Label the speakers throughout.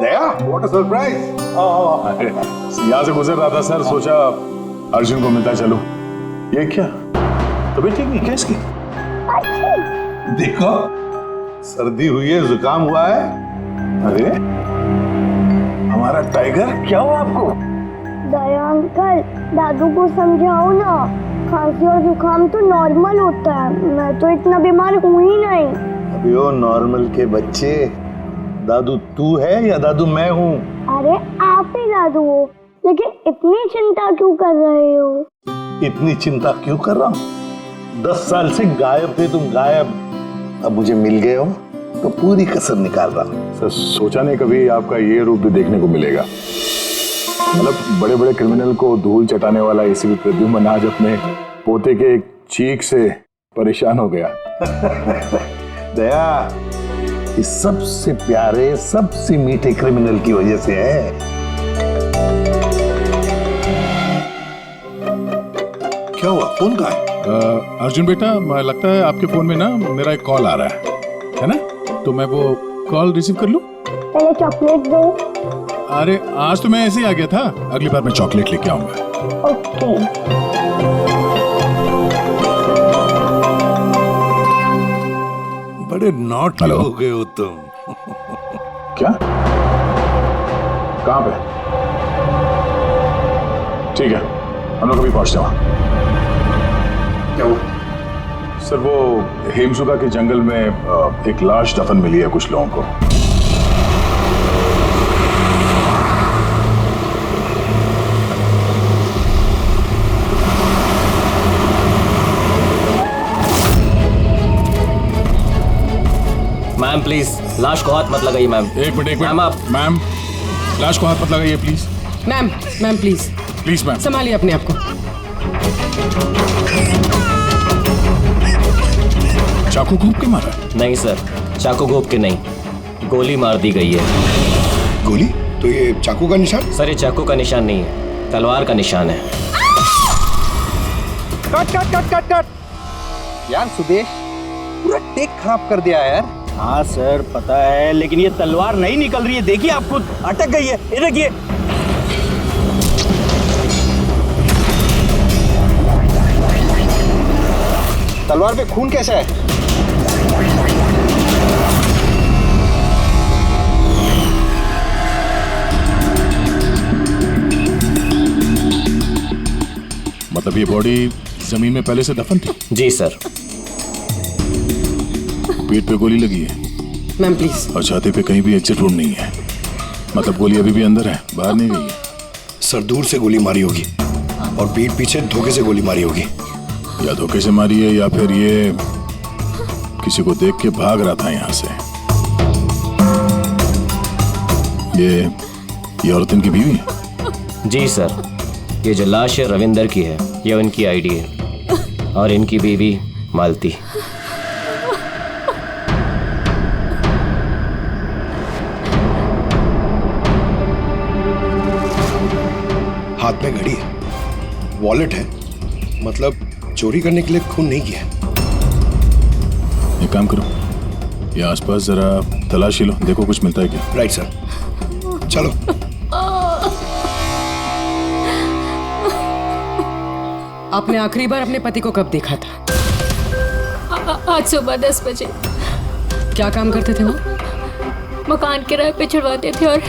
Speaker 1: Daya, what a surprise.
Speaker 2: यहाँ से गुजर रहा था सर, सोचा अर्जुन को मिलता चलो। ये क्या तबीयत ठीक नहीं क्या इसकी?
Speaker 1: देखो सर्दी हुई है, जुकाम हुआ है।
Speaker 2: अरे हमारा टाइगर, क्या हुआ आपको?
Speaker 3: दया अंकल, दादू को समझाओ ना, खांसी और जुकाम तो नॉर्मल होता है, मैं तो इतना बीमार हूँ ही नहीं।
Speaker 1: अभी वो नॉर्मल के बच्चे, दादू तू है या दादू मैं हूँ?
Speaker 3: अरे आप ही दादू हो, लेकिन इतनी चिंता क्यों कर रहे हो?
Speaker 1: इतनी चिंता क्यों कर रहा हूँ? 10 साल से गायब थे तुम, गायब। अब मुझे मिल गए हो तो पूरी कसर निकाल रहा हूँ।
Speaker 2: सर सोचा नहीं कभी आपका ये रूप भी देखने को मिलेगा। मतलब बड़े बड़े क्रिमिनल को धूल चटाने वाला एसीपी प्रद्युम्न आज अपने पोते के एक चीख से परेशान हो गया।
Speaker 1: दया, इस सबसे प्यारे सबसे मीठे क्रिमिनल की वजह से है। क्या हुआ, फोन कहाँ है?
Speaker 4: अर्जुन बेटा, लगता है आपके फोन में ना मेरा एक कॉल आ रहा है ना? तो मैं वो कॉल रिसीव कर लूं?
Speaker 3: पहले चॉकलेट दो।
Speaker 4: अरे आज तो मैं ऐसे ही आ गया था, अगली बार मैं चॉकलेट लेके आऊंगा।
Speaker 3: ओके।
Speaker 1: बड़े नॉटी हो गए हो तुम।
Speaker 2: क्या? कहाँ पे? ठीक है, हम लोग अभी पहुंचते वहां।
Speaker 1: क्या हुआ?
Speaker 2: सर वो हेमसुगा के जंगल में एक लाश दफन मिली है कुछ लोगों को।
Speaker 5: मैम प्लीज लाश को हाथ मत लगाइए मैम।
Speaker 4: एक मिनट
Speaker 5: मैम आप
Speaker 4: मैम, लाश को हाथ मत लगाइए please.
Speaker 6: Ma'am please
Speaker 4: please ma'am
Speaker 6: संभालिए अपने आप को।
Speaker 4: चाकू घूप के मारा?
Speaker 5: नहीं सर, चाकू घोप के नहीं, गोली मार दी गई है।
Speaker 1: गोली? तो ये चाकू का निशान?
Speaker 5: सर ये चाकू का निशान नहीं है, तलवार का निशान है।
Speaker 7: कट यार सुदेश, पूरा टेक खराब कर दिया यार।
Speaker 8: हाँ सर पता है, लेकिन ये तलवार नहीं निकल रही है। देखिए आप खुद, अटक गई है। ये देखिए।
Speaker 7: तलवार पे खून कैसा है?
Speaker 4: मतलब ये बॉडी जमीन में पहले से दफन थी?
Speaker 5: जी सर।
Speaker 4: पेट पे गोली लगी है
Speaker 6: मैम प्लीज।
Speaker 4: और छाती पे कहीं भी एग्जिट रूट नहीं है, मतलब गोली अभी भी अंदर है, बाहर नहीं गई है।
Speaker 9: सर दूर से गोली मारी होगी और पीठ पीछे धोखे से गोली मारी होगी।
Speaker 4: या धोखे से मारी है या फिर ये किसी को देख के भाग रहा था यहाँ से। ये औरत इनकी बीवी है?
Speaker 5: जी सर, ये जो लाश है रविंदर की है, ये उनकी आईडी है और इनकी बीवी मालती।
Speaker 9: हाथ में घड़ी है, वॉलेट है, मतलब चोरी करने के लिए खून नहीं किया।
Speaker 4: एक काम करो, ये आसपास जरा तलाशी लो, देखो कुछ मिलता है क्या।
Speaker 9: राइट सर, चलो।
Speaker 6: आपने आखिरी बार अपने पति को कब देखा था?
Speaker 10: आज सुबह 10 बजे।
Speaker 6: क्या काम करते थे वो?
Speaker 10: मकान किराए पे छुड़वाते थे और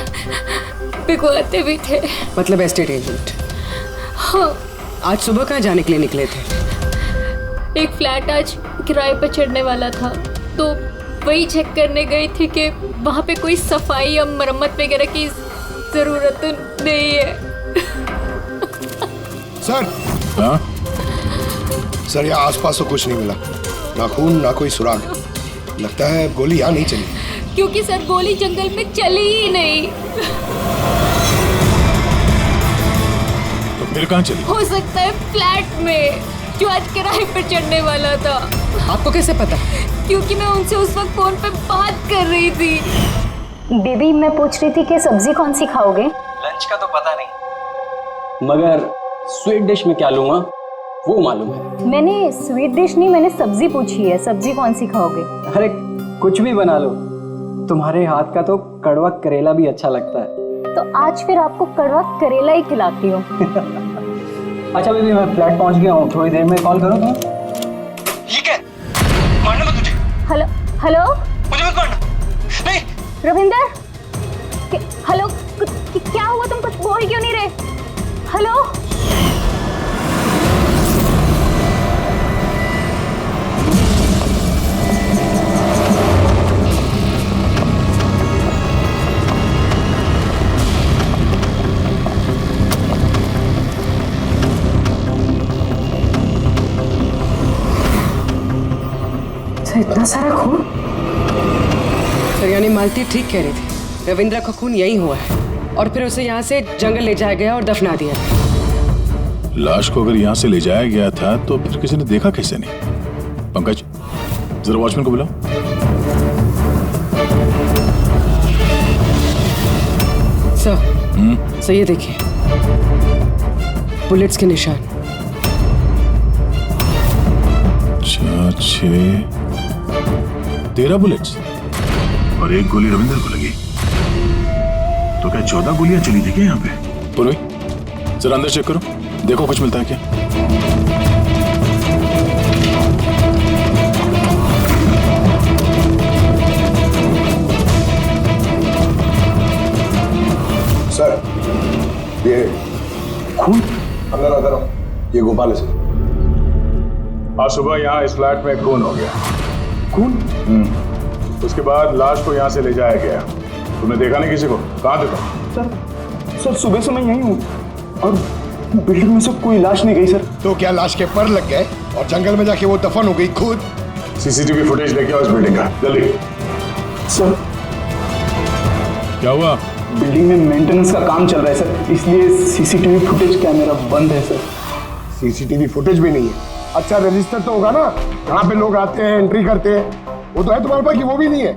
Speaker 10: बिकवाते भी थे।
Speaker 6: मतलब एस्टेट एजेंट।
Speaker 10: हाँ।
Speaker 6: आज सुबह कहाँ जाने के लिए निकले थे?
Speaker 10: एक फ्लैट आज किराए पर चढ़ने वाला था, तो वही चेक करने गई थी कि वहाँ पे कोई सफाई या मरम्मत वगैरह की जरूरत तो नहीं है।
Speaker 9: सर।
Speaker 4: हाँ?
Speaker 9: सर यहाँ आसपास तो कुछ नहीं मिला, ना खून ना कोई सुराग। लगता है गोली यहाँ नहीं चली।
Speaker 10: क्योंकि सर गोली जंगल में चली ही नहीं।
Speaker 4: तो फिर कहाँ चली?
Speaker 10: हो सकता है फ्लैट में, जो आज किराए पर चढ़ने वाला था।
Speaker 6: आपको कैसे पता?
Speaker 10: क्योंकि मैं उनसे उस वक्त फोन पे बात कर रही थी।
Speaker 11: बेबी मैं पूछ रही थी कि सब्जी कौन सी खाओगे?
Speaker 8: लंच का तो पता नहीं, मगर स्वीट डिश में क्या लूंगा वो मालूम है।
Speaker 11: मैंने स्वीट डिश नहीं, मैंने सब्जी पूछी है, सब्जी कौन सी खाओगे?
Speaker 8: अरे कुछ भी बना लो, तुम्हारे हाथ का तो कड़वा करेला भी अच्छा लगता है।
Speaker 11: तो आज फिर आपको कड़वा करेला ही खिलाती हूँ।
Speaker 8: अच्छा बेबी, मैं फ्लैट पहुंच गया हूँ, थोड़ी देर में कॉल करो तुम।
Speaker 7: ये क्या? मारना मत मुझे।
Speaker 11: हेलो हेलो,
Speaker 7: मुझे मत मारना। नहीं।
Speaker 11: रविंदर, हेलो, क्या हुआ? तुम कुछ बोल क्यों नहीं रहे? हेलो।
Speaker 6: इतना सारा खून? सर यानी मालती ठीक कह रही थी, रविंद्र का खून यही हुआ है और फिर उसे यहाँ से जंगल ले जाया गया और दफना दिया।
Speaker 4: लाश को अगर यहाँ से ले जाया गया था तो फिर किसी ने देखा कैसे नहीं? पंकज, जरा वॉचमैन को बुलाओ।
Speaker 6: सर ये देखिए, बुलेट्स के निशान।
Speaker 4: 13 बुलेट्स और एक गोली रविंदर को लगी, तो क्या 14 गोलियां चली थी क्या यहाँ पे? पूर्वी, जरा अंदर चेक करो, देखो कुछ मिलता है क्या?
Speaker 9: सर, ये खून अंदर आता रहो। ये गोपाल है सर।
Speaker 2: आज सुबह यहाँ इस फ्लैट में खून हो गया।
Speaker 9: खून?
Speaker 2: उसके बाद लाश को यहाँ से ले जाया गया। तुमने देखा नहीं किसी को? कहाँ थे तुम?
Speaker 12: सर सुबह से मैं यहीं हूँ और बिल्डिंग में से कोई लाश नहीं गई सर।
Speaker 9: तो क्या लाश के पर लग गए और जंगल में जाके वो दफन हो गई खुद?
Speaker 2: सीसीटीवी फुटेज लेके आओ इस बिल्डिंग का, जल्दी।
Speaker 12: सर
Speaker 4: क्या हुआ?
Speaker 12: बिल्डिंग में मेंटेनेंस का काम चल रहा है सर, इसलिए सीसीटीवी फुटेज कैमरा बंद है सर।
Speaker 9: सीसीटीवी फुटेज भी नहीं है? अच्छा रजिस्टर तो होगा ना, कहाँ पे लोग आते हैं, एंट्री करते हैं, वो तो है तुम्हारे पास कि वो भी नहीं है?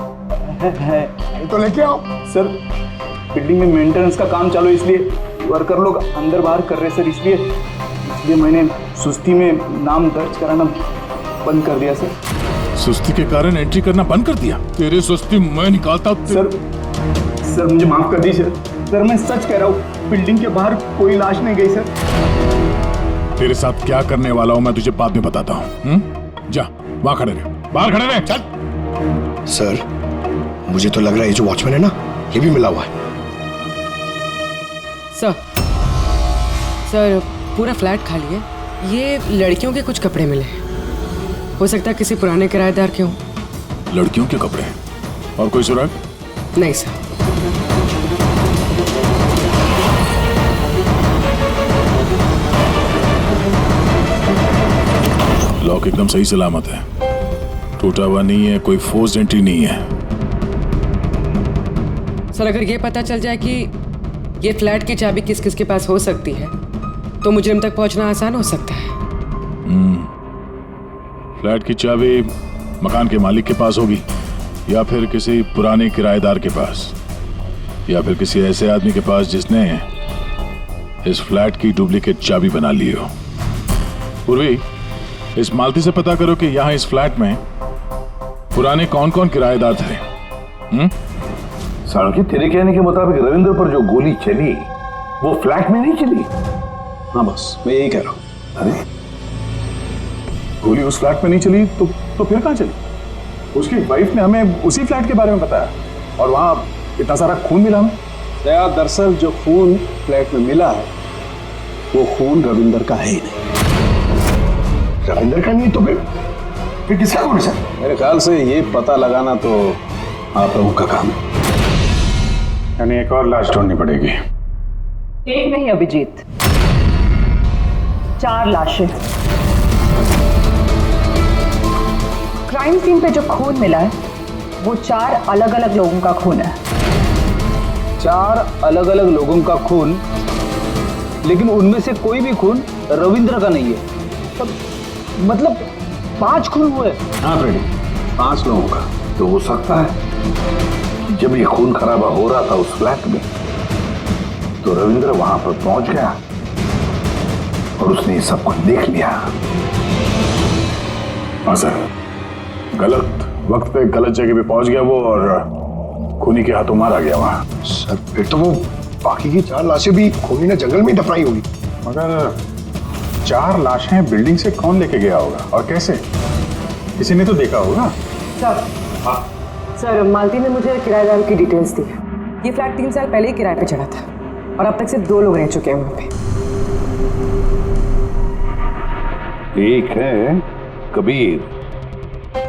Speaker 9: तो लेके आओ।
Speaker 12: सर बिल्डिंग में मेंटेनेंस का काम चालू है, इसलिए वर्कर लोग अंदर बाहर कर रहे हैं सर, इसलिए मैंने सुस्ती में नाम दर्ज कराना बंद कर दिया सर।
Speaker 4: सुस्ती के कारण एंट्री करना बंद कर दिया? तेरे सुस्ती मैं निकालता हूँ।
Speaker 12: सर मुझे माफ कर दीजिए सर, मैं सच कह रहा हूँ, बिल्डिंग के बाहर कोई लाश नहीं गई सर।
Speaker 4: तेरे साथ क्या करने वाला हूँ मैं तुझे बाद में बताता हूँ। जा वहां खड़े रहे, बाहर खड़े रहे।
Speaker 9: चल। सर मुझे तो लग रहा है ये जो वॉचमैन है ना, ये भी मिला हुआ है।
Speaker 6: सर पूरा फ्लैट खाली है, ये लड़कियों के कुछ कपड़े मिले हैं, हो सकता है किसी पुराने किराएदार के हों।
Speaker 4: लड़कियों के कपड़े? और कोई सुराग?
Speaker 6: नहीं सर।
Speaker 4: लॉक एकदम सही सलामत है, टूटा हुआ नहीं है, कोई फोर्स्ड एंट्री नहीं है।
Speaker 6: सर अगर ये पता चल जाए कि ये फ्लैट की चाबी किस किस के पास हो सकती है तो मुजरिम तक पहुंचना आसान हो सकता है।
Speaker 4: फ्लैट की चाबी मकान के मालिक के पास होगी, या फिर किसी पुराने किराएदार के पास, या फिर किसी ऐसे आदमी के पास जिसने इस फ्लैट की डुप्लीकेट चाबी बना ली हो। पूर्वी, इस मालती से पता करो कि यहाँ इस फ्लैट में पुराने कौन कौन किराएदार थे।
Speaker 1: साड़की, तेरे कहने के मुताबिक रविंद्र पर जो गोली चली वो फ्लैट में नहीं चली?
Speaker 12: हाँ बस मैं यही कह रहा हूँ।
Speaker 2: अरे गोली उस फ्लैट में नहीं चली तो फिर कहाँ चली? उसकी वाइफ ने हमें उसी फ्लैट के बारे में बताया और वहां इतना सारा खून मिला हमें।
Speaker 12: दया, दरअसल जो खून फ्लैट में मिला है वो खून रविंदर का है ही नहीं।
Speaker 9: रविंदर का नहीं तो फिर किसका खून है सर?
Speaker 12: मेरे ख्याल से ये पता लगाना तो आप लोगों का काम है।
Speaker 2: यानी एक और लाश ढूंढनी पड़ेगी।
Speaker 13: एक नहीं अभिजीत, 4 लाशें। क्राइम सीन पे जो खून मिला है वो 4 अलग अलग लोगों का खून है।
Speaker 12: 4 अलग अलग लोगों का खून, लेकिन उनमें से कोई भी खून रविंद्र का नहीं है। मतलब 5 खून हुए।
Speaker 9: हाँ फ्रेडी, 5 लोगों का। तो हो सकता है जब ये खून खराबा हो रहा था उस फ्लैट में तो रविंद्र वहां पर पहुंच गया और उसने ये सब कुछ देख लिया।
Speaker 2: हाँ सर, गलत वक्त पे गलत जगह पे पहुंच गया वो और खूनी के हाथों मारा गया वहां।
Speaker 14: सर फिर तो वो बाकी की 4 लाशें भी खूनी ने जंगल में दफनाई होगी।
Speaker 2: मगर 4 लाशें बिल्डिंग से कौन लेके गया होगा और कैसे? किसी ने तो देखा होगा।
Speaker 13: सर, सर मालती ने मुझे किराएदार की डिटेल्स दी। ये फ्लैट 3 साल पहले ही किराए पे चढ़ा था और अब तक सिर्फ 2 लोग रह चुके हैं वहाँ पे।
Speaker 9: एक है कबीर,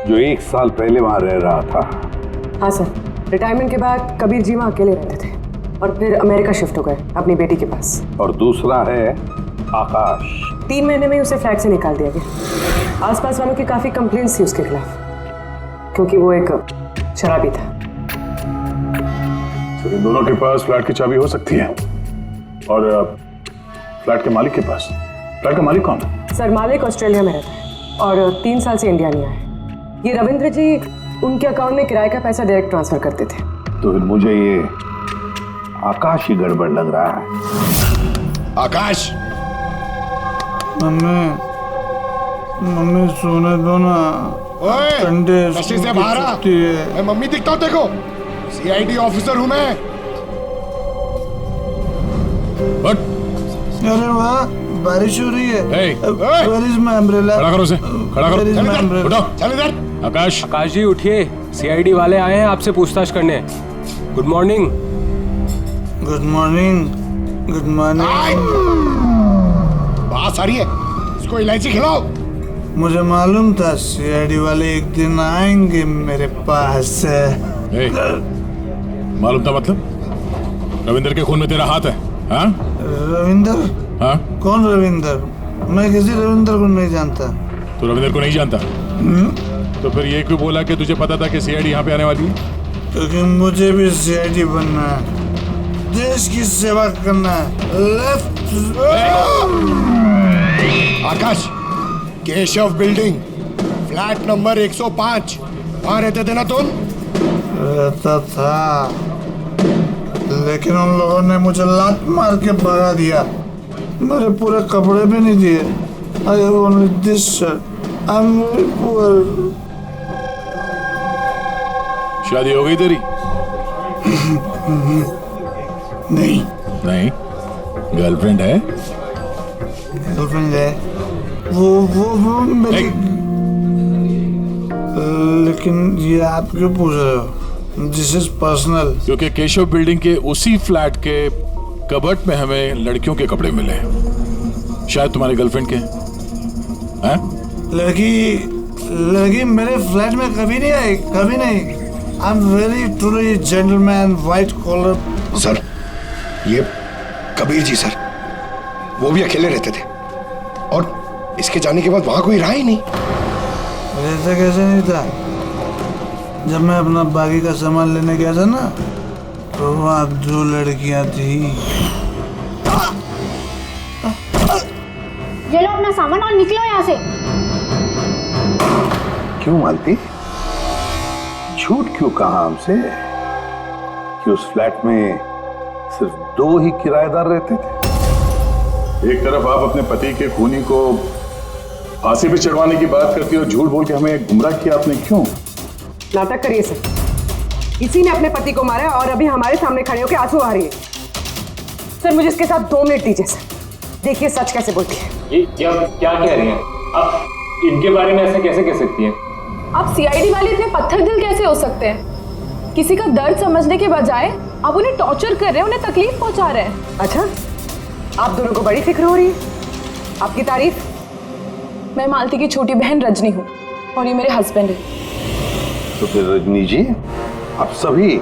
Speaker 9: जो 1 साल पहले वहां रह रहा था।
Speaker 13: हाँ सर, रिटायरमेंट के बाद कबीर जी वहाँ अकेले रहते थे और फिर अमेरिका शिफ्ट हो गए अपनी बेटी के पास।
Speaker 9: और दूसरा है आकाश।
Speaker 13: 3 महीने में उसे फ्लैट से निकाल दिया गया। आसपास वालों की काफी कंप्लेंट्स थी उसके खिलाफ, क्योंकि वो एक शराबी था।
Speaker 2: तो इन दोनों के पास फ्लैट की चाबी हो सकती है और फ्लैट के मालिक के पास। फ्लैट का मालिक कौन है?
Speaker 13: सर मालिक ऑस्ट्रेलिया में रहता है और 3 साल से इंडिया नहीं आया। ये रविंद्र जी उनके अकाउंट में किराए का पैसा डायरेक्ट ट्रांसफर करते थे।
Speaker 9: तो फिर मुझे ये आकाश ही गड़बड़ लग रहा है।
Speaker 14: आकाश,
Speaker 15: मम्मी सोने दो ना।
Speaker 14: नशे से बाहर आ। मैं मम्मी दिखता हूँ देखो, CID ऑफिसर हूँ मैं।
Speaker 15: अरे वाह, बारिश हो रही है। Where is my umbrella?
Speaker 4: खड़ा करो उसे, खड़ा करो।
Speaker 15: Where is my umbrella?
Speaker 14: उठो, चल इधर।
Speaker 5: आकाश जी उठिए, CID वाले आए हैं आपसे पूछताछ करने। Good morning.
Speaker 15: Good morning, good morning.
Speaker 14: बात सारी है, इसको इलायची खिलाओ।
Speaker 15: मुझे मालूम था CID वाले एक दिन आएंगे मेरे पास।
Speaker 4: मालूम था मतलब? रविंदर के खून में तेरा हाथ है? हाँ?
Speaker 15: रविंदर?
Speaker 4: हाँ?
Speaker 15: कौन रविंदर? मैं किसी रविंदर को नहीं जानता।
Speaker 4: तू रविंदर को नहीं जानता? तो फिर ये क्यों बोला कि तुझे पता था कि CID यहाँ पे आने वाली है?
Speaker 15: क्योंकि मुझे भी CID बनना है, देश की सेवा करना है। लेफ्ट।
Speaker 14: आकाश, केशव बिल्डिंग, फ्लैट नंबर 105, वहाँ रहते थे ना तुम?
Speaker 15: रहता था, लेकिन उन लोगों ने मुझे लात मार के भगा दिया। मेरे पूरे कपड़े भी नहीं दिए। I have only this shirt. I'm very poor.
Speaker 4: शादी हो गई तेरी?
Speaker 15: नहीं।
Speaker 4: नहीं? गर्लफ्रेंड है?
Speaker 15: गर्लफ्रेंड है। वो मेरी। लेकिन ये आप क्यों पूछ रहे हो? This is personal.
Speaker 4: क्योंकि केशव बिल्डिंग के उसी फ्लैट के कबर्ड में हमें लड़कियों के कपड़े मिले, शायद तुम्हारी गर्लफ्रेंड के। हैं?
Speaker 15: लड़की मेरे फ्लैट में कभी नहीं आई, कभी नहीं। I am very truly gentleman, white collar.
Speaker 14: Sir, ये कबीर जी सर, वो भी अकेले रहते थे और इसके जाने के बाद वहां कोई रहा ही नहीं।
Speaker 15: रहता कैसे नहीं था? जब मैं अपना बाकी का सामान लेने गया था ना, तो वहाँ 2 लड़कियां थी।
Speaker 3: ये लो अपना सामान और निकलो यहाँ से।
Speaker 9: क्यों मालती? झूठ क्यों कहा हमसे कि उस फ्लैट में सिर्फ 2 ही किराएदार रहते थे?
Speaker 2: एक तरफ आप अपने पति के खूनी को फांसी पे चढ़वाने की बात करती हो, झूठ बोल के हमें गुमराह किया आपने। क्यों?
Speaker 13: नाटक करिए सर। इसी ने अपने पति को मारा और अभी हमारे सामने खड़े होकर आंसू आ रही है। सर मुझे इसके साथ 2 मिनट दीजिए सर, देखिए सच कैसे बोलती है।
Speaker 8: ये क्या कह रही हैं आप? इनके बारे में ऐसे कैसे कह सकती हैं?
Speaker 11: आप CID वाले इतने पत्थर दिल कैसे हो सकते हैं? किसी का दर्द समझने के बजाय आप उन्हें टॉर्चर कर रहे हैं, उन्हें तकलीफ पहुंचा रहे हैं।
Speaker 13: अच्छा, आप दोनों को बड़ी फिक्र हो रही है। आपकी तारीफ।
Speaker 11: मैं मालती की छोटी बहन रजनी हूँ और ये मेरे हस्बैंड है।
Speaker 9: तो फिर रजनी जी, आप सभी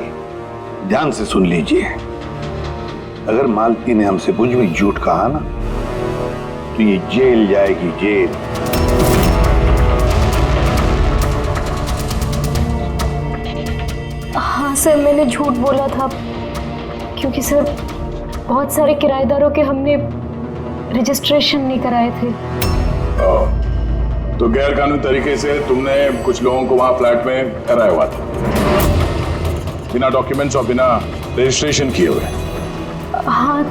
Speaker 9: ध्यान से सुन लीजिए। अगर मालती ने हमसे कुछ भी झूठ कहा ना, तो ये जेल जाएगी, जेल।
Speaker 3: हाँ सर, मैंने झूठ बोला था क्योंकि सर बहुत सारे किराएदारों के हमने रजिस्ट्रेशन नहीं कराए थे।
Speaker 2: तो गैर कानूनी तरीके से तुमने कुछ लोगों को वहां फ्लैट में ठहराया हुआ था, बिना डॉक्यूमेंट्स और बिना रजिस्ट्रेशन किए हुए।
Speaker 3: हाँ,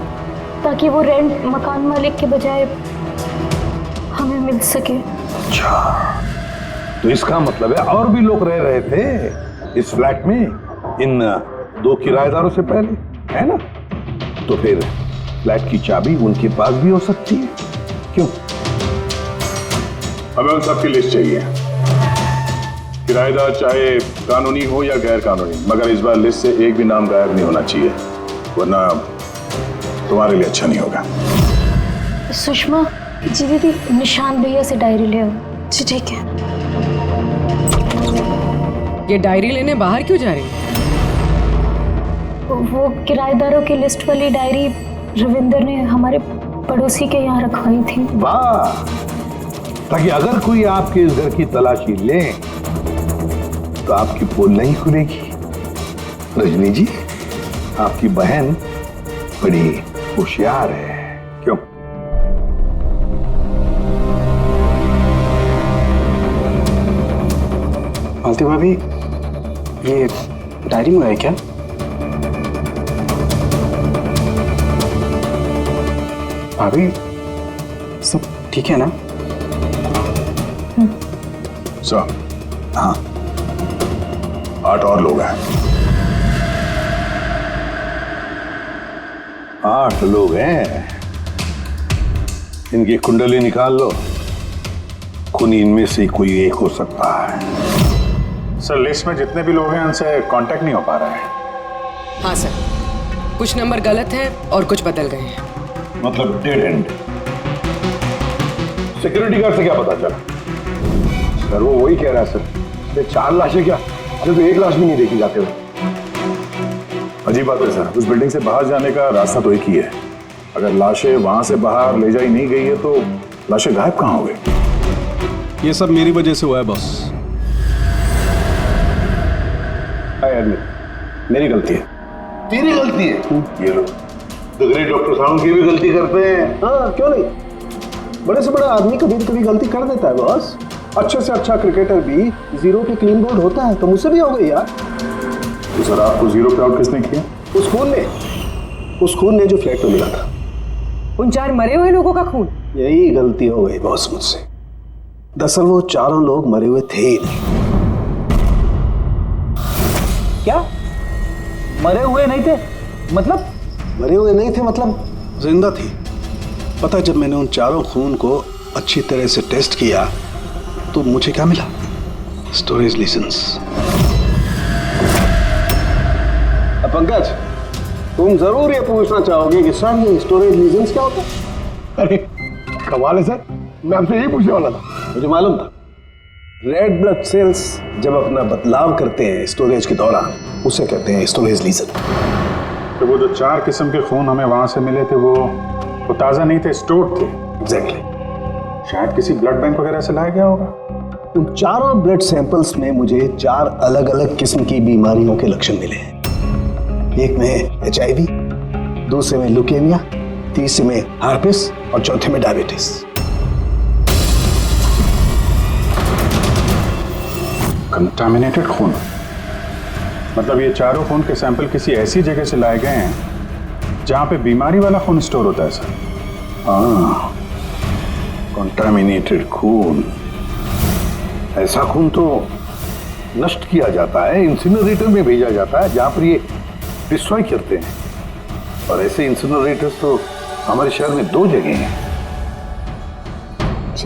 Speaker 3: ताकि वो रेंट मकान मालिक के बजाय हमें मिल सके।
Speaker 9: अच्छा, तो इसका मतलब है और भी लोग रह रहे थे इस फ्लैट में, इन 2 किराएदारों से पहले, है ना? तो फिर फ्लैट की चाबी उनके पास भी हो सकती है, क्यों?
Speaker 4: हमें उन सबकी लिस्ट चाहिए, किराएदार चाहे कानूनी हो या गैर कानूनी, मगर इस बार लिस्ट से एक भी नाम गायब नहीं होना चाहिए, वरना तुम्हारे लिए अच्छा नहीं होगा।
Speaker 10: सुषमा जी दीदी, निशांत भैया से डायरी ले आओ। जी ठीक है।
Speaker 6: ये डायरी लेने बाहर क्यों जा रही है?
Speaker 10: वो किराएदारों की लिस्ट वाली डायरी रविंदर ने हमारे पड़ोसी के यहाँ रखवाई थी।
Speaker 9: वाह, ताकि अगर कोई आपके इस घर की तलाशी ले तो आपकी पोल नहीं खुलेगी। रजनी जी, आपकी बहन बड़ी होशियार है, क्यों?
Speaker 12: मालती भाभी, ये डायरी में है क्या? भाभी, सब ठीक है ना?
Speaker 4: सर, हाँ, 8 और लोग हैं।
Speaker 9: 8 लोग हैं। इनकी कुंडली निकाल लो, खूनी इनमें से कोई एक हो सकता है।
Speaker 4: सर, लिस्ट में जितने भी लोग हैं उनसे कांटेक्ट नहीं हो पा रहा है।
Speaker 6: हाँ सर, कुछ नंबर गलत हैं और कुछ बदल गए हैं।
Speaker 9: मतलब डेड एंड। सिक्योरिटी गार्ड से क्या पता चला?
Speaker 2: सर वो वही कह रहा है सर, ये 4 लाशें क्या, अरे तो 1 लाश भी नहीं देखी जाते हुए।
Speaker 4: अजीब बात है सर, उस बिल्डिंग से बाहर जाने का रास्ता तो एक ही है। अगर लाशें वहां से बाहर ले जाई नहीं गई है तो लाशें गायब कहाँ हो गई?
Speaker 12: ये सब मेरी वजह से हुआ है बॉस।
Speaker 2: मेरी गलती है।
Speaker 9: तेरी गलती है? ये लो, द ग्रेट डॉक्टर साहब की भी गलती करते हैं।
Speaker 2: हाँ, क्यों नहीं? बड़े से बड़ा आदमी कभी कभी गलती कर देता है बॉस। अच्छे से अच्छा क्रिकेटर भी 0 पे क्लीन बोल्ड होता है, तो मुझसे भी हो गई यार।
Speaker 4: तो सर, आपको 0 पे आउट किसने किया?
Speaker 2: उस खून ने जो फ्लैट में मिला था।
Speaker 13: उन 4 मरे हुए लोगों का खून?
Speaker 2: यही गलती हो गई बॉस मुझसे। दरअसल वो 4 लोग मरे हुए थे ही नहीं।
Speaker 12: क्या? मरे हुए नहीं थे? मतलब?
Speaker 2: मरे हुए नहीं थे मतलब जिंदा थी। पता, जब मैंने उन 4 खून को अच्छी तरह से टेस्ट किया तो मुझे क्या मिला? स्टोरेज लीजेंस। पंकज, तुम जरूर ये पूछना चाहोगे कि सर ये स्टोरेज लीजेंस क्या होता है?
Speaker 9: अरे कमाल है सर, मैं आपसे यही पूछने वाला था।
Speaker 2: मुझे मालूम था। रेड ब्लड सेल्स जब अपना बदलाव करते हैं स्टोरेज के दौरान, उसे कहते हैं स्टोरेज लीजन।
Speaker 4: तो वो जो 4 किस्म के खून हमें वहां से मिले थे वो ताजा नहीं थे, स्टोर्ड थे।
Speaker 2: एग्जैक्टली।
Speaker 4: शायद किसी ब्लड बैंक वगैरह से लाया गया होगा।
Speaker 2: उन 4 ब्लड सैंपल्स में मुझे 4 अलग अलग किस्म की बीमारियों के लक्षण मिले हैं। एक में HIV, दूसरे में ल्यूकेमिया, तीसरे में हार्पिस और चौथे में डायबिटीज।
Speaker 4: कंटामिनेटेड खून, मतलब ये 4 खून के सैंपल किसी ऐसी जगह से लाए गए हैं जहां पे बीमारी वाला खून स्टोर होता है सर।
Speaker 9: हाँ, कंटामिनेटेड खून। ऐसा खून तो नष्ट किया जाता है, इंसिनरेटर में भेजा जाता है जहां पर ये डिस्ट्रॉय करते हैं। और ऐसे इंसिनरेटर्स तो हमारे शहर में 2 जगह हैं।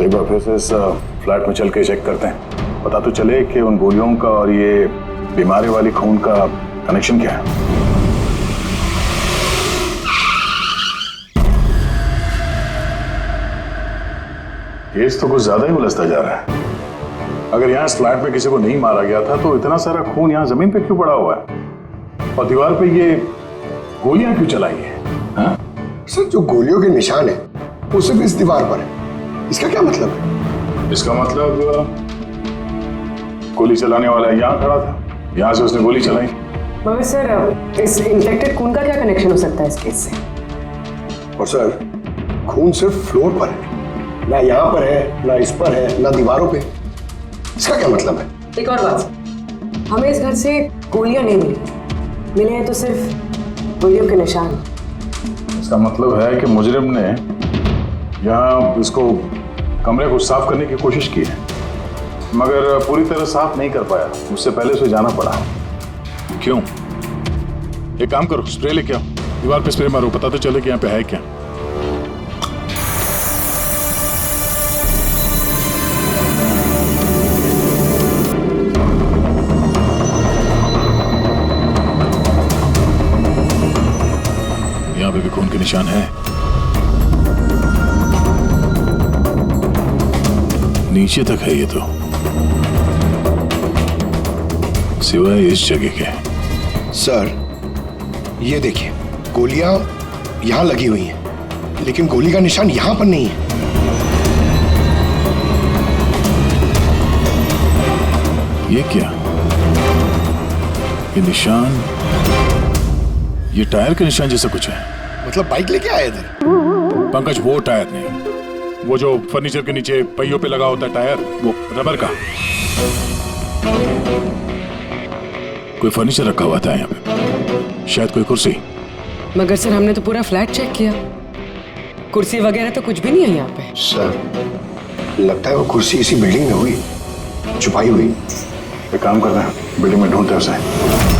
Speaker 4: एक बार फिर से इस फ्लैट में चल के चेक करते हैं, पता तो चले कि उन गोलियों का और ये बीमारी वाली खून का कनेक्शन क्या है। केस तो कुछ ज्यादा ही उलझता जा रहा है। अगर यहाँ इस फ्लैट में किसी को नहीं मारा गया था तो इतना सारा खून यहाँ जमीन पे क्यों पड़ा हुआ है और दीवार पे ये गोलियां क्यों चलाई हैं? हाँ?
Speaker 14: सर, जो गोलियों के निशान है वो सिर्फ इस दीवार पर है। इसका क्या मतलब है?
Speaker 4: इसका मतलब गोली चलाने वाला यहाँ खड़ा था, यहाँ से उसने गोली चलाई।
Speaker 13: मगर सर, इस इन्फेक्टेड खून का क्या कनेक्शन हो सकता है इस केस से?
Speaker 14: और सर, खून सिर्फ फ्लोर पर है, ना यहाँ पर है, ना इस पर है, ना दीवारों पे। इसका क्या मतलब है?
Speaker 13: एक और बात, हमें इस घर से गोलियां नहीं मिली, मिले हैं तो सिर्फ गोलियों के निशान।
Speaker 4: इसका मतलब है कि मुजरिम ने यहाँ इसको कमरे को साफ करने की कोशिश की है, मगर पूरी तरह साफ नहीं कर पाया। उससे पहले उसे जाना पड़ा। क्यों? एक काम करो, स्प्रे लेके आओ, दीवार पे स्प्रे मारो, पता तो चले कि यहाँ पे है क्या। यहाँ पे भी खून के निशान है, नीचे तक है ये तो, सिवाय इस जगह के।
Speaker 14: सर ये देखिए, गोलियां यहां लगी हुई हैं, लेकिन गोली का निशान यहां पर नहीं है।
Speaker 4: ये क्या, ये निशान, ये टायर के निशान जैसा कुछ है।
Speaker 14: मतलब बाइक लेके आए थे?
Speaker 4: पंकज, वो टायर नहीं, वो जो फर्नीचर के नीचे पहियों पे लगा होता है टायर, वो रबर का। कोई फर्नीचर रखा हुआ था यहाँ पे, शायद कोई कुर्सी।
Speaker 6: मगर सर हमने तो पूरा फ्लैट चेक किया, कुर्सी वगैरह तो कुछ भी नहीं है यहाँ पे।
Speaker 14: सर लगता है वो कुर्सी इसी बिल्डिंग में हुई, छुपाई हुई।
Speaker 4: एक काम करते हैं, बिल्डिंग में ढूंढते हैं उसे।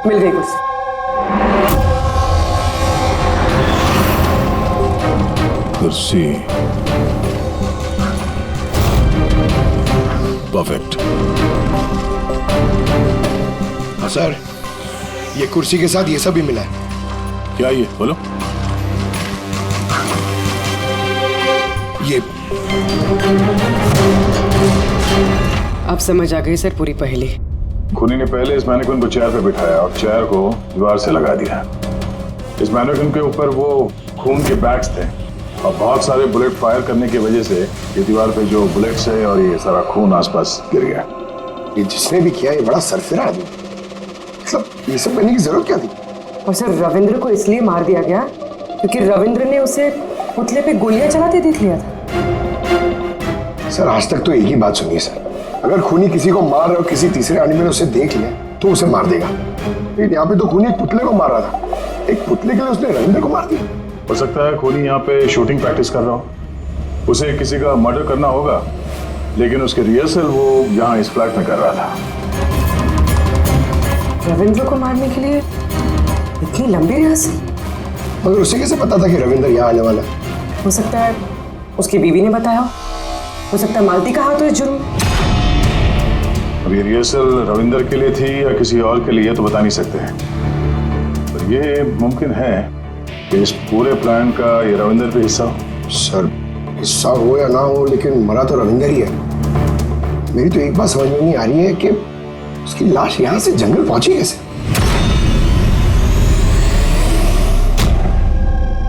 Speaker 13: मिल गई कुर्सी।
Speaker 4: कुर्सी परफेक्ट।
Speaker 14: सर ये कुर्सी के साथ ये सब भी मिला है।
Speaker 4: क्या ये, बोलो।
Speaker 14: ये
Speaker 6: अब समझ आ गई सर पूरी पहेली।
Speaker 4: खूनी ने पहले इस मैनिक्विन को चेयर पे बिठाया और चेयर को दीवार से लगा दिया। इस मैनिक्विन के ऊपर वो खून के बैग्स थे और बहुत सारे बुलेट फायर करने की वजह से ये दीवार पे जो बुलेट्स है और ये सारा खून आसपास गिर गया।
Speaker 14: ये जिसने भी किया ये बड़ा सरफिरा आदमी, मतलब ये सब करने की जरूरत क्या थी?
Speaker 13: और सर रविंद्र को इसलिए मार दिया गया क्योंकि रविंद्र ने उसे पुतले पे गोलियां चलाते देख लिया था।
Speaker 14: सर आज तक तो एक ही बात सुनिए सर, अगर खूनी किसी को मार रहा हो, किसी तीसरे आदमी ने उसे देख लिया तो उसे मार देगा, लेकिन यहाँ पे तो खूनी एक पुतले को मार रहा था, एक पुतले के लिए उसने रविंद्र को मार दिया।
Speaker 4: हो सकता है खूनी यहाँ पे शूटिंग प्रैक्टिस कर रहा हो, उसे किसी का मर्डर करना होगा, लेकिन उसके रिहर्सल वो यहाँ इस फ्लैट में कर रहा था।
Speaker 13: रविंद्र को मारने के लिए इतनी लंबी रिहर्सल?
Speaker 14: मगर उसे कैसे पता था कि रविंद्र यहाँ आने वाला?
Speaker 13: हो सकता है उसकी बीवी ने बताया हो सकता है मालती का हाथ हो इस जुर्म में।
Speaker 4: अब ये रिहर्सल रविंद्र के लिए थी या किसी और के लिए तो बता नहीं सकते हैं, पर ये मुमकिन है कि इस पूरे प्लान का ये रविंद्र पे हिस्सा हो।
Speaker 14: सर हिस्सा हो या ना हो, लेकिन मरा तो रविंद्र ही है। मेरी तो एक बात समझ में नहीं आ रही है कि उसकी लाश यहाँ से जंगल पहुंची कैसे?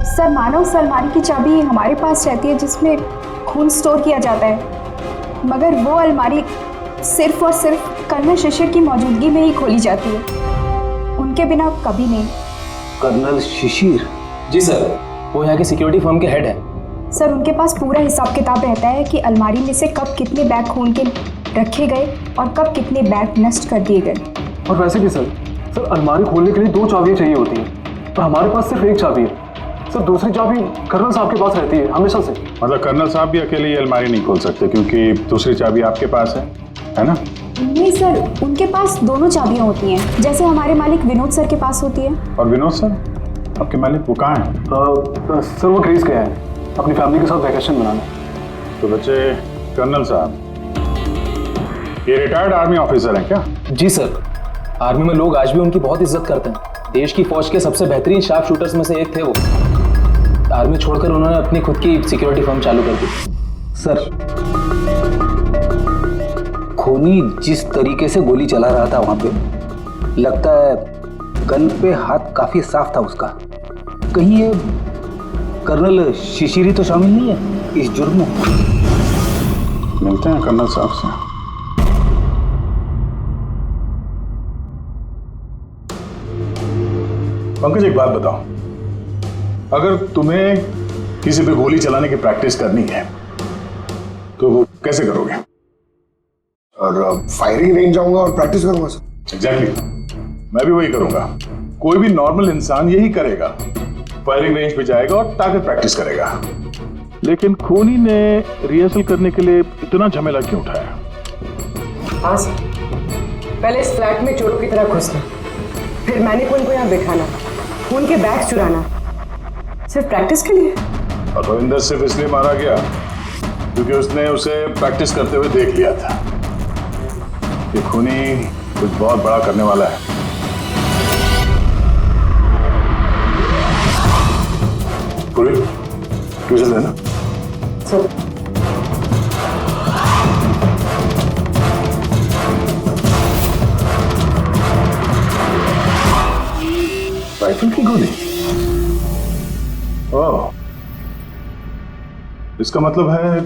Speaker 11: सर मानो उस अलमारी की चाबी हमारे पास रहती है जिसमें खून स्टोर किया जाता है, मगर वो अलमारी सिर्फ और सिर्फ कर्नल शिशिर की मौजूदगी में ही खोली जाती है, उनके बिना कभी नहीं।
Speaker 8: कर्नल शिशिर? जी सर, वो यहाँ के सिक्योरिटी फर्म के हेड है।
Speaker 11: सर उनके पास पूरा हिसाब किताब रहता है कि अलमारी में से कब कितने बैग खून के रखे गए और कब कितने बैग नष्ट कर दिए गए।
Speaker 12: और वैसे भी सर अलमारी खोलने के लिए 2 चाबियां चाहिए होती हैं, तो हमारे पास सिर्फ 1 चाबी है। सर दूसरी चाबी कर्नल साहब के पास रहती है हमेशा से।
Speaker 4: मतलब कर्नल साहब भी अकेले ये अलमारी नहीं खोल सकते क्योंकि दूसरी चाबी आपके पास है ना?
Speaker 11: नहीं सर, उनके पास दोनों चाबियां होती हैं, जैसे हमारे मालिक विनोद सर के पास होती है।
Speaker 4: और विनोद सर आपके मालिक वो कहाँ हैं?
Speaker 12: सर वो ग्रीस गए हैं अपनी फैमिली के साथ वैकेशन मनाने।
Speaker 4: तो बच्चे, कर्नल साहब ये रिटायर्ड आर्मी ऑफिसर हैं क्या?
Speaker 8: जी सर, आर्मी में लोग आज भी उनकी बहुत इज्जत करते हैं। देश की फौज के सबसे बेहतरीन शार्प शूटर्स में से एक थे वो। आर्मी छोड़कर उन्होंने अपनी खुद की सिक्योरिटी फर्म चालू कर दी।
Speaker 16: सर खूनी जिस तरीके से गोली चला रहा था वहां पे, लगता है गन पे हाथ काफी साफ था उसका। कहीं ये कर्नल शिशिरी तो शामिल नहीं है इस जुर्म में?
Speaker 4: मिलते हैं कर्नल साहब से। पंकज एक बात बताओ, अगर तुम्हें किसी पे गोली चलाने की प्रैक्टिस करनी है तो वो कैसे करोगे?
Speaker 14: और फायरिंग रेंज जाऊंगा और प्रैक्टिस करूंगा सर।
Speaker 4: एग्जैक्टली, मैं भी वही करूंगा। कोई भी नॉर्मल इंसान यही करेगा, फायरिंग रेंज पे जाएगा और टारगेट प्रैक्टिस करेगा। लेकिन खूनी ने रिहर्सल करने के लिए इतना झमेला क्यों उठाया?
Speaker 13: हाँ सर, पहले इस फ्लैट में चोरों की तरह घुसना, फिर मैनिक्विन को यहाँ बिठाना, खून के बैग चुराना, सिर्फ प्रैक्टिस के लिए।
Speaker 4: और रविंदर सिर्फ इसलिए मारा गया क्योंकि उसने उसे प्रैक्टिस करते हुए देख लिया था कि खूनी कुछ बहुत बड़ा करने वाला है। पूरी ट्यूशन है ना? राइफल की गोली? ओह, इसका मतलब है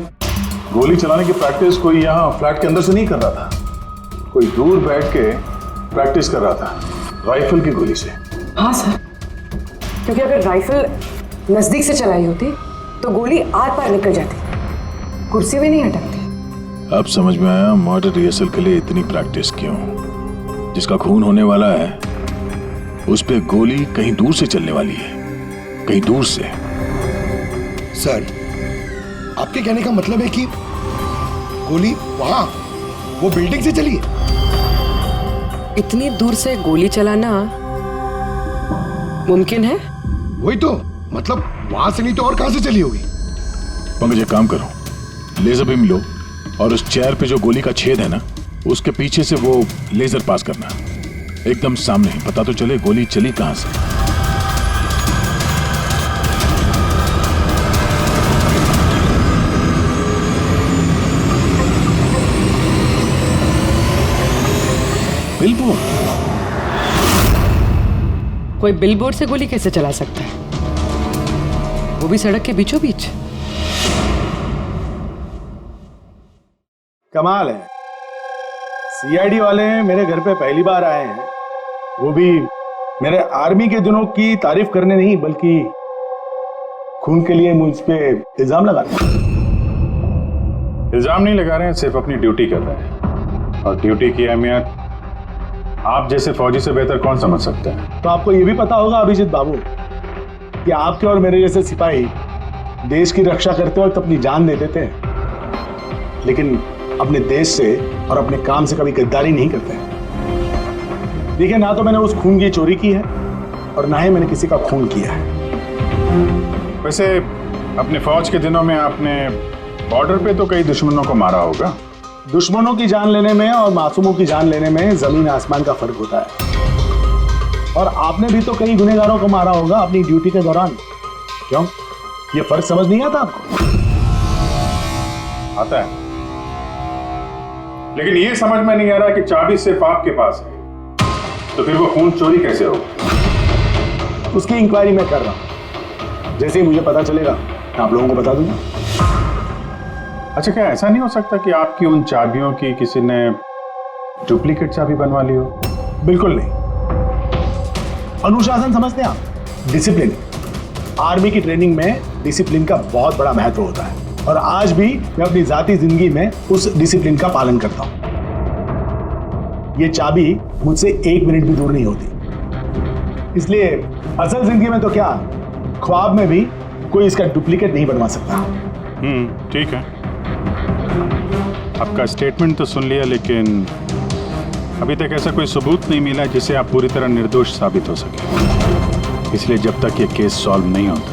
Speaker 4: गोली चलाने की प्रैक्टिस कोई यहाँ फ्लैट के अंदर से नहीं कर रहा था, कोई दूर बैठ के प्रैक्टिस कर रहा था राइफल की गोली से।
Speaker 13: हाँ सर, क्योंकि अगर राइफल नजदीक से चलाई होती तो गोली आर पार निकल जाती, कुर्सी में नहीं अटकती।
Speaker 4: अब समझ में आया मर्डर रिहर्सल के लिए इतनी प्रैक्टिस क्यों। जिसका खून होने वाला है उस पे गोली कहीं दूर से चलने वाली है, कहीं दूर से।
Speaker 14: सर, आपके कहने का मतलब है कि गोली वहां वो बिल्डिंग से चली है?
Speaker 13: इतनी दूर से गोली चलाना मुमकिन है?
Speaker 14: वही तो, मतलब वहां से नहीं तो और कहां से चली होगी?
Speaker 4: पंकज, एक काम करो, लेजर बीम लो और उस चेयर पे जो गोली का छेद है ना, उसके पीछे से वो लेजर पास करना, एकदम सामने, पता तो चले गोली चली कहां से। बिलबोर्ड?
Speaker 13: कोई बिलबोर्ड से गोली कैसे चला सकता है, वो भी सड़क के बीचों बीच?
Speaker 2: कमाल है, सीआईडी वाले मेरे घर पे पहली बार आए हैं, वो भी मेरे आर्मी के दिनों की तारीफ करने नहीं बल्कि खून के लिए मुझ पे इल्जाम लगाते।
Speaker 4: इल्जाम नहीं लगा रहे हैं, सिर्फ अपनी ड्यूटी कर रहे हैं, और ड्यूटी की अहमियत आप जैसे फौजी से बेहतर कौन समझ सकता है।
Speaker 2: तो आपको ये भी पता होगा अभिजीत बाबू कि आपके और मेरे जैसे सिपाही देश की रक्षा करते वक्त अपनी जान दे देते हैं, लेकिन अपने देश से और अपने काम से कभी गद्दारी नहीं करते हैं। देखिए, ना तो मैंने उस खून की चोरी की है और ना ही मैंने किसी का खून किया है।
Speaker 4: वैसे अपने फौज के दिनों में आपने बॉर्डर पे तो कई दुश्मनों को मारा होगा।
Speaker 2: दुश्मनों की जान लेने में और मासूमों की जान लेने में जमीन आसमान का फर्क होता है, और आपने भी तो कई गुनहगारों को मारा होगा अपनी ड्यूटी के दौरान। क्यों, ये फर्क समझ नहीं आता आपको?
Speaker 4: आता है, लेकिन ये समझ में नहीं आ रहा कि चाबी सिर्फ आपके पास है, तो फिर वो खून चोरी कैसे होगा?
Speaker 2: उसकी इंक्वायरी मैं कर रहा हूं, जैसे ही मुझे पता चलेगा आप लोगों को बता दूंगा।
Speaker 4: अच्छा, क्या ऐसा नहीं हो सकता कि आपकी उन चाबियों की किसी ने डुप्लीकेट चाबी बनवा ली हो?
Speaker 2: बिल्कुल नहीं। अनुशासन समझते हैं आप, डिसिप्लिन। आर्मी की ट्रेनिंग में डिसिप्लिन का बहुत बड़ा महत्व होता है, और आज भी मैं अपनी जाती जिंदगी में उस डिसिप्लिन का पालन करता हूं। ये चाबी मुझसे 1 मिनट भी दूर नहीं होती, इसलिए असल जिंदगी में तो क्या, ख्वाब में भी कोई इसका डुप्लीकेट नहीं बनवा सकता।
Speaker 4: ठीक है, आपका स्टेटमेंट तो सुन लिया, लेकिन अभी तक ऐसा कोई सबूत नहीं मिला जिससे आप पूरी तरह निर्दोष साबित हो सके। इसलिए जब तक ये केस सॉल्व नहीं होता,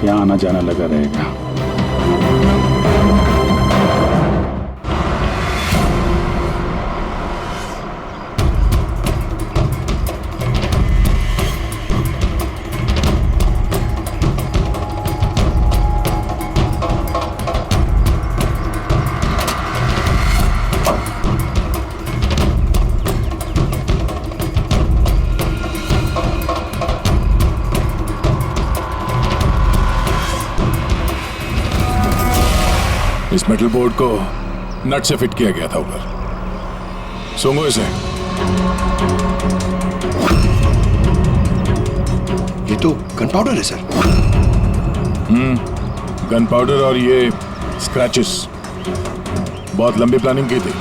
Speaker 4: यहाँ आना जाना लगा रहेगा। इस मेटल बोर्ड को नट से फिट किया गया था ऊपर। सूंघो इसे। ये
Speaker 14: तो गन पाउडर है सर।
Speaker 4: गन पाउडर और ये स्क्रैचेस, बहुत लंबी प्लानिंग की थी।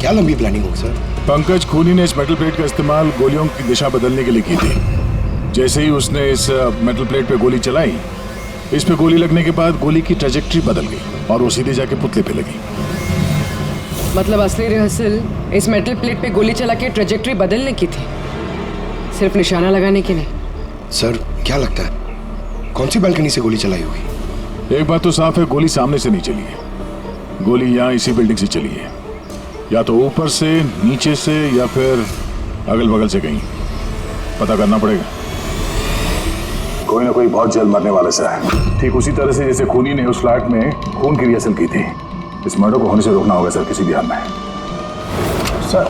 Speaker 14: क्या लंबी प्लानिंग हो सर?
Speaker 4: पंकज खूनी ने इस मेटल प्लेट का इस्तेमाल गोलियों की दिशा बदलने के लिए की थी। जैसे ही उसने इस मेटल प्लेट पे गोली चलाई, इस पे गोली लगने के बाद गोली की ट्रेजेक्ट्री बदल गई और वो सीधे जाके पुतले पे लगी।
Speaker 6: मतलब असली रिहर्सल इस मेटल प्लेट पे गोली चला के ट्रेजेक्ट्री बदलने की थी, सिर्फ निशाना लगाने की नहीं।
Speaker 14: सर क्या लगता है कौन सी बालकनी से गोली चलाई होगी?
Speaker 4: एक बात तो साफ है, गोली सामने से नहीं चली है। गोली यहाँ इसी बिल्डिंग से चली है, या तो ऊपर से, नीचे से, या फिर अगल बगल से कहीं। पता करना पड़ेगा।
Speaker 1: कोई ना कोई बहुत जल्द मरने वाले से है, ठीक उसी तरह से जैसे खूनी ने उस फ्लैट में खून की रिहर्सल की थी। इस मर्डर को होने से रोकना होगा सर, किसी भी हाल में।
Speaker 14: सर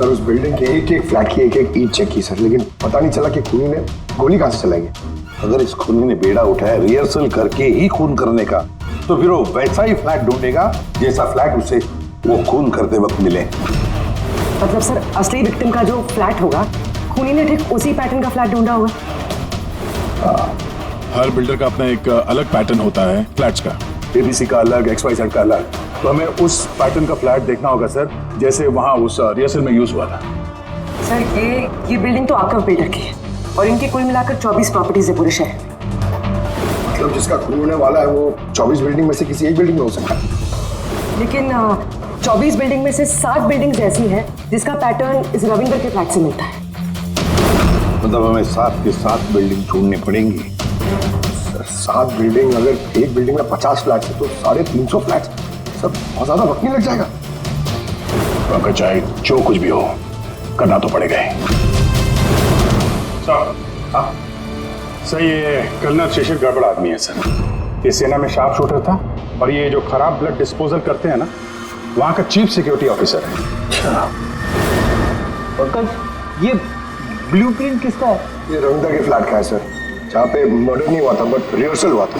Speaker 14: उस बिल्डिंग के एक एक फ्लैट की एक एक ईंट चेक की सर, लेकिन पता नहीं चला कि खूनी ने गोली कहां से चलाई।
Speaker 1: अगर इस खूनी ने बेड़ा उठाया रिहर्सल करके ही खून करने का, तो फिर वो वैसा ही फ्लैट ढूंढेगा जैसा फ्लैट उसे वो खून करते वक्त मिले।
Speaker 13: मतलब सर असली विक्टिम का जो फ्लैट होगा, खूनी ने ठीक उसी पैटर्न का फ्लैट ढूंढा होगा।
Speaker 4: हर बिल्डर का अपना एक अलग पैटर्न होता है फ्लैट्स का।
Speaker 1: एबीसी का अलग, XYZ का अलग। तो हमें उस पैटर्न का फ्लैट देखना होगा सर, जैसे वहां उस रिहर्सल में यूज हुआ था।
Speaker 13: सर ये बिल्डिंग तो आकव बिल्डर की है और इनकी कुल मिलाकर 24 प्रॉपर्टीज है पूरे शहर।
Speaker 14: मतलब जिसका खून होने वाला है वो 24 बिल्डिंग में से किसी एक बिल्डिंग में हो सकता है।
Speaker 13: लेकिन 24 बिल्डिंग में से 7 बिल्डिंग्स ऐसी हैं जिसका पैटर्न इस रविंदर के फ्लैट से मिलता है।
Speaker 1: मतलब हमें 7 के 7 बिल्डिंग ढूंढनी पड़ेंगी।
Speaker 14: 7 बिल्डिंग, अगर एक बिल्डिंग में 50 फ्लैट है तो 350 फ्लैट, सब बहुत ज्यादा वक्त नहीं लग जाएगा।
Speaker 1: अगर चाहे जो कुछ भी हो, करना तो पड़ेगा ही।
Speaker 17: सर ये कर्नल शिशिर गड़बड़ आदमी है सर। ये सेना में शार्प शूटर था और ये जो खराब ब्लड डिस्पोजल करते हैं ना, वहां का चीफ सिक्योरिटी ऑफिसर है।
Speaker 16: पंकज ये ब्लूप्रिंट किसका है?
Speaker 14: ये रविंदर के फ्लैट का है सर, जहाँ पे मर्डर नहीं हुआ था बट रिहर्सल हुआ था।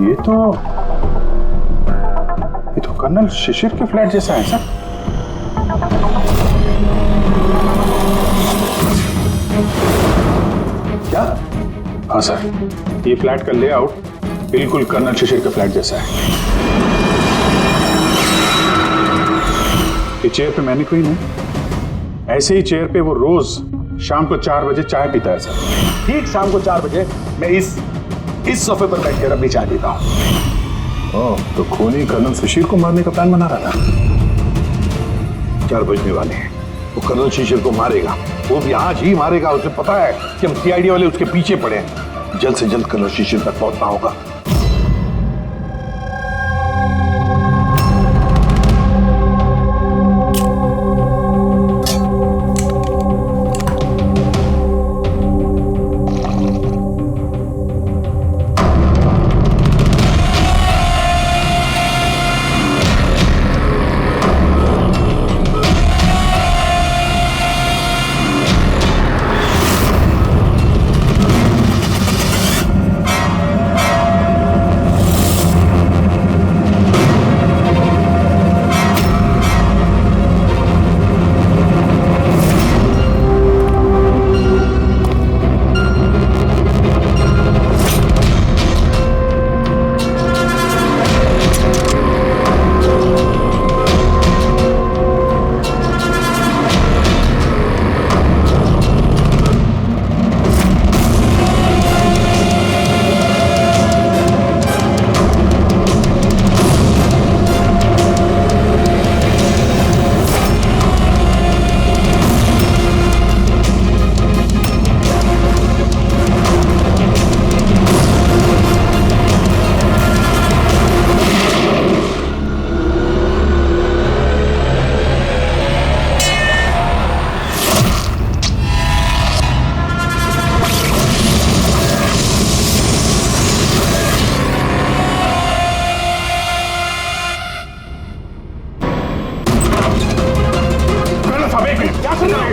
Speaker 17: ये तो कर्नल शिशिर के फ्लैट जैसा है सर।
Speaker 14: क्या?
Speaker 17: हाँ सर, ये फ्लैट का लेआउट बिल्कुल कर्नल शिशिर के फ्लैट जैसा है। ये चेयर पे मैंने कोई नहीं, ऐसे ही चेयर पे वो रोज शाम को 4 बजे चाय पीता है सर।
Speaker 1: ठीक शाम को 4 बजे मैं इस सोफे पर बैठकर अपनी चाय पीता हूँ। तो खूनी कर्नल शिशिर को मारने का प्लान बना रहा था। 4 बजने वाले हैं, वो कर्नल शिशिर को मारेगा, वो भी आज ही मारेगा। उसे पता है कि हम CID वाले उसके पीछे पड़े हैं। जल्द से जल्द कर्नल शिशिर तक पहुंचना होगा।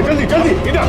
Speaker 17: जल्दी जल्दी इधर।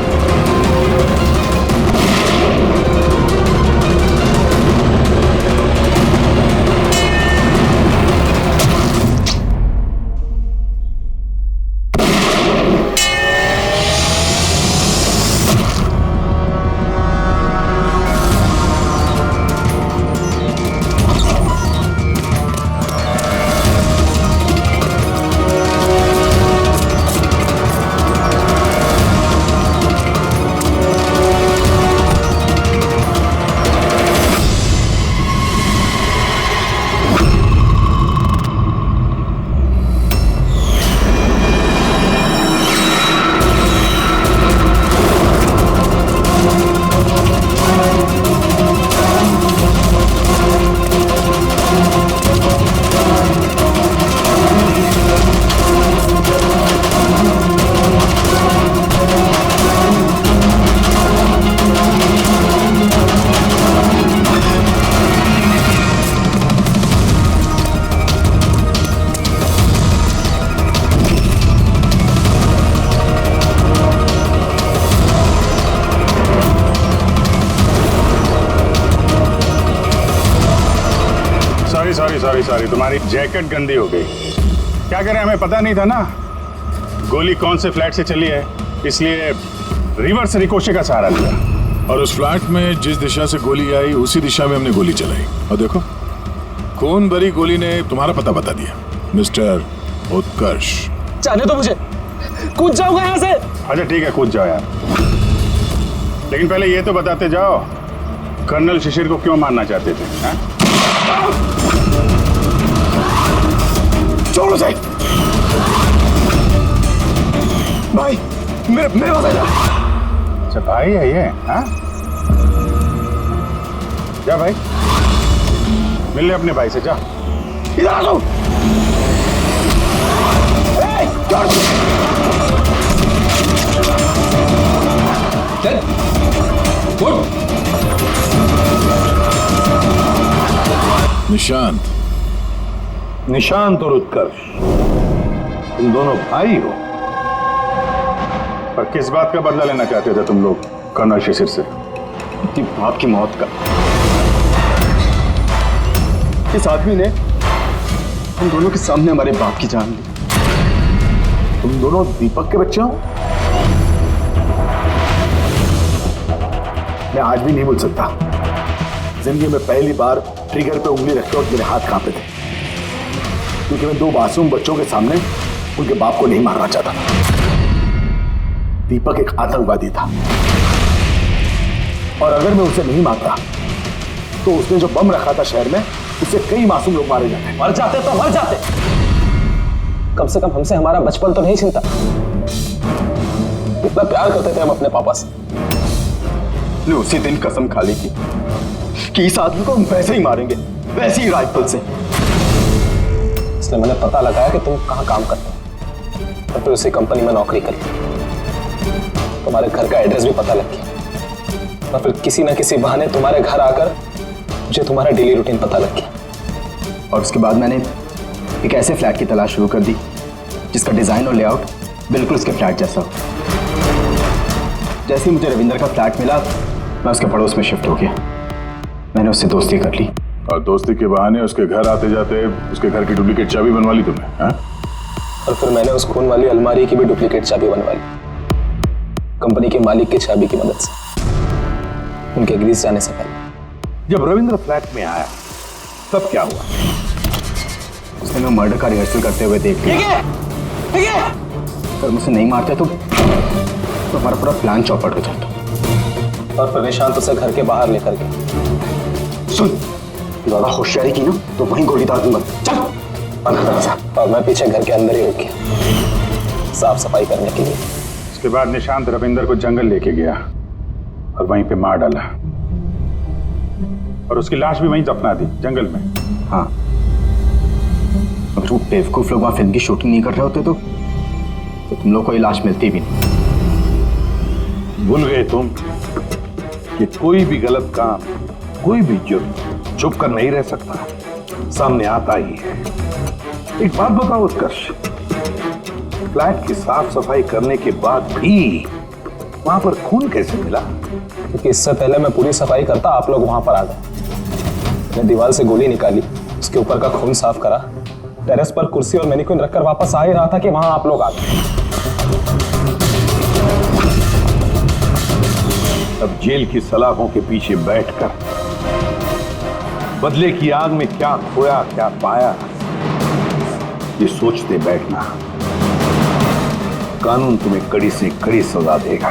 Speaker 17: सॉरी सॉरी, तुम्हारी जैकेट गंदी हो गई। क्या करें, हमें पता नहीं था ना गोली कौन से फ्लैट से चली है, इसलिए रिवर्स रिकोशे का सहारा लिया।
Speaker 4: और उस फ्लैट में जिस दिशा से गोली आई उसी दिशा में हमने गोली चलाई, और देखो खून भरी गोली ने तुम्हारा पता बता दिया, मिस्टर उत्कर्ष।
Speaker 8: जाने दो मुझे, कूद जाऊंगा यहाँ से।
Speaker 17: अच्छा ठीक है, कूद जाओ यार, लेकिन पहले ये तो बताते जाओ कर्नल शिशिर को क्यों मारना चाहते थे? हा?
Speaker 14: छोड़ो उसे। भाई मेरे पास आ जा।
Speaker 17: अच्छा भाई है ये? हाँ जा भाई, मिल ले अपने भाई से, जा।
Speaker 14: इधर आ जाओ।
Speaker 4: निशांत,
Speaker 9: निशांत और उत्कर्ष, तुम दोनों भाई हो।
Speaker 17: पर किस बात का बदला लेना चाहते थे तुम लोग कर्नल शिशिर से?
Speaker 12: कि बाप की मौत का। इस आदमी ने हम दोनों के सामने हमारे बाप की जान ली।
Speaker 1: तुम दोनों दीपक के बच्चे हो? मैं आज भी नहीं भूल सकता, जिंदगी में पहली बार ट्रिगर पे उंगली रखते वक्त मेरे हाथ कांपे थे, क्योंकि मैं दो मासूम बच्चों के सामने उनके बाप को नहीं मारना चाहता था। दीपक एक आतंकवादी था, और अगर मैं उसे नहीं मारता तो उसने जो बम रखा था शहर में, उससे कई मासूम लोग मारे जाते।
Speaker 8: मर जाते तो मर जाते, कम से कम हमसे हमारा बचपन तो नहीं छीनता। इतना प्यार करते थे हम अपने पापा से।
Speaker 12: ने उसी दिन कसम खा ली थी कि इस आदमी को हम वैसे ही मारेंगे, वैसे ही राइफल से।
Speaker 8: इसलिए मैंने पता लगाया कि तुम कहाँ काम करते हो, और फिर उसी कंपनी में नौकरी कर ली। तुम्हारे घर का एड्रेस भी पता लग गया, और फिर किसी ना किसी बहाने तुम्हारे घर आकर मुझे तुम्हारा डेली रूटीन पता लग गया।
Speaker 12: और उसके बाद मैंने एक ऐसे फ्लैट की तलाश शुरू कर दी जिसका डिजाइन और लेआउट बिल्कुल उसके फ्लैट जैसा हो। जैसे ही मुझे रविंदर का फ्लैट मिला, मैं उसके पड़ोस में शिफ्ट हो गया। मैंने उससे दोस्ती कर ली,
Speaker 4: और दोस्ती के बहाने उसके घर आते जाते उसके घर की डुप्लीकेट चाबी बनवा ली तुमने, हाँ?
Speaker 8: और फिर मैंने उस खून वाली अलमारी की भी डुप्लीकेट चाबी बनवा ली, कंपनी के मालिक की चाबी की मदद से, उनके ग्रीस जाने से पहले।
Speaker 9: जब रविंद्र फ्लैट में आया तब क्या हुआ?
Speaker 12: उसने मैं मर्डर का रिहर्सल करते हुए देख लिया। अगर मुझे नहीं मारते तो हमारा पूरा प्लान चौपट हो जाता।
Speaker 8: और फिर निशांत उसे घर के बाहर लेकर गया।
Speaker 12: सुन, ज्यादा होशियारी की ना तो वहीं गोली दाग दूंगा। चल।
Speaker 8: और मैं पीछे घर के अंदर ही रुक गया, साफ सफाई करने के लिए।
Speaker 17: उसके बाद निशांत रविंदर को जंगल लेके गया और वहीं पे मार डाला, और उसकी लाश भी वहीं दफना दी जंगल में।
Speaker 12: हाँ, अगर वो बेवकूफ लोग वहां फिल्म की शूटिंग नहीं कर रहे होते तो तुम लोग को ये लाश मिलती भी नहीं।
Speaker 9: भूल गए तुम कि कोई भी गलत काम, कोई भी जुर्म छुप कर नहीं रह सकता, सामने आता ही है। एक बात बताओ उत्कर्ष, फ्लैट की साफ सफाई करने के बाद भी वहां पर खून कैसे मिला?
Speaker 8: क्योंकि इससे पहले मैं पूरी सफाई करता, आप लोग वहां पर आ गए। मैं दीवार से गोली निकाली, उसके ऊपर का खून साफ करा, टेरेस पर कुर्सी और मैनिक्विन रखकर वापस आ ही रहा था कि वहां आप लोग आ गए।
Speaker 9: अब जेल की सलाखों के पीछे बैठकर बदले की आग में क्या खोया क्या पाया, ये सोचते बैठना, कानून तुम्हें कड़ी से कड़ी सजा देगा।